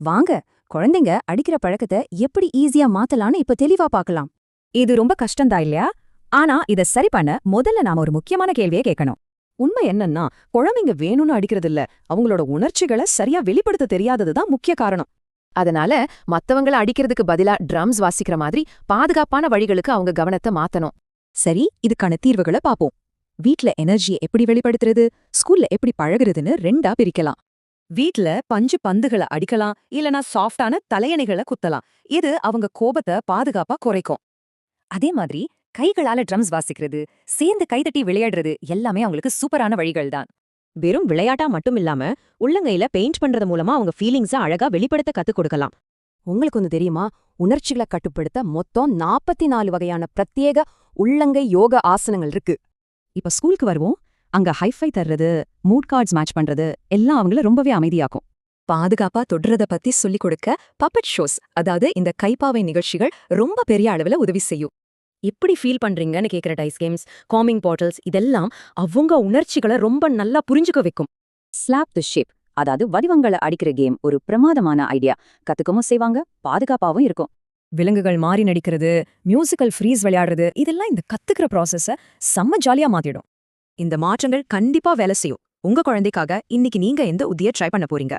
வாங்க, குழந்தைங்க அடிக்கிற பழக்கத்தை எப்படி ஈஸியா மாத்தலாம்னு இப்ப தெளிவா பார்க்கலாம். இது ரொம்ப கஷ்டம்தான் இல்லையா? ஆனா இத சரி பண்ண முதல்ல நாம ஒரு முக்கியமான கேள்வியை கேட்கணும். உண்மை என்னன்னா, குழந்தைங்க வேணும்னு அடிக்கிறதில்ல, அவங்களோட உணர்ச்சிகளை சரியா வெளிப்படுத்த தெரியாததுதான் முக்கிய காரணம். அதனால மத்தவங்கள அடிக்கிறதுக்கு பதிலா ட்ரம்ஸ் வாசிக்கிற மாதிரி பாதுகாப்பான வழிகளுக்கு அவங்க கவனத்தை மாத்தணும். சரி, இதுக்கான தீர்வுகளை பாப்போம். வீட்ல எனர்ஜியை எப்படி வெளிப்படுத்துறது, ஸ்கூல்ல எப்படி பழகுறதுன்னு ரெண்டா பிரிக்கலாம். வீட்ல பஞ்சு பந்துகளை அடிக்கலாம், இல்லனா சாஃப்டான தலையணைகளை குத்தலாம். இது அவங்க கோபத்தை பாதுகாப்பா குறைக்கும். அதே மாதிரி கைகளால ட்ரம்ஸ் வாசிக்கிறது, சேர்ந்து கைதட்டி விளையாடுறது எல்லாமே அவங்களுக்கு சூப்பரான வழிகள் தான். வெறும் விளையாட்டா மட்டும் இல்லாம உள்ளங்கையில பெயிண்ட் பண்றது மூலமா அவங்க ஃபீலிங்ஸ அழகா வெளிப்படுத்த கத்துக் கொடுக்கலாம். உங்களுக்கு ஒன்னு தெரியுமா? உணர்ச்சிகளை கட்டுப்படுத்த மொத்தம் 44 வகையான பிரத்யேக உள்ளங்கை யோக ஆசனங்கள் இருக்கு. இப்ப ஸ்கூலுக்கு வருவோம். அங்க ஹைஃபை தர்றது, மூட் கார்ட்ஸ் மேட்ச் பண்றது எல்லாம் அவங்கள ரொம்பவே அமைதியாக்கும். பாதுகாப்பா தொடுறத பத்தி சொல்லிக் கொடுக்க பப்பட் ஷோஸ், அதாவது இந்த கைப்பாவை நிகழ்ச்சிகள் ரொம்ப பெரிய அளவுல உதவி செய்யும். எப்படி ஃபீல் பண்றீங்கன்னு கேக்குற டைஸ் கேம்ஸ், காமிங் பாட்டில்ஸ் இதெல்லாம் அவங்க உணர்ச்சிகளை ரொம்ப நல்லா புரிஞ்சுக்க வைக்கும். ஸ்லாப் தி ஷேப், அதாவது வடிவங்களை அடிக்கிற கேம் ஒரு பிரமாதமான ஐடியா. கத்துக்கவும் செய்வாங்க, பாதுகாப்பாவும் இருக்கும். விலங்குகள் மாறி நடிக்கிறது, மியூசிக்கல் ஃப்ரீஸ் விளையாடுறது இதெல்லாம் இந்த கத்துக்கிற ப்ராசஸ செம்ம ஜாலியா மாத்திடும். இந்த மாற்றங்கள் கண்டிப்பா வேலை செய்யும். உங்க குழந்தைக்காக இன்னைக்கு நீங்க எந்த உத்தியை ட்ரை பண்ண போறீங்க?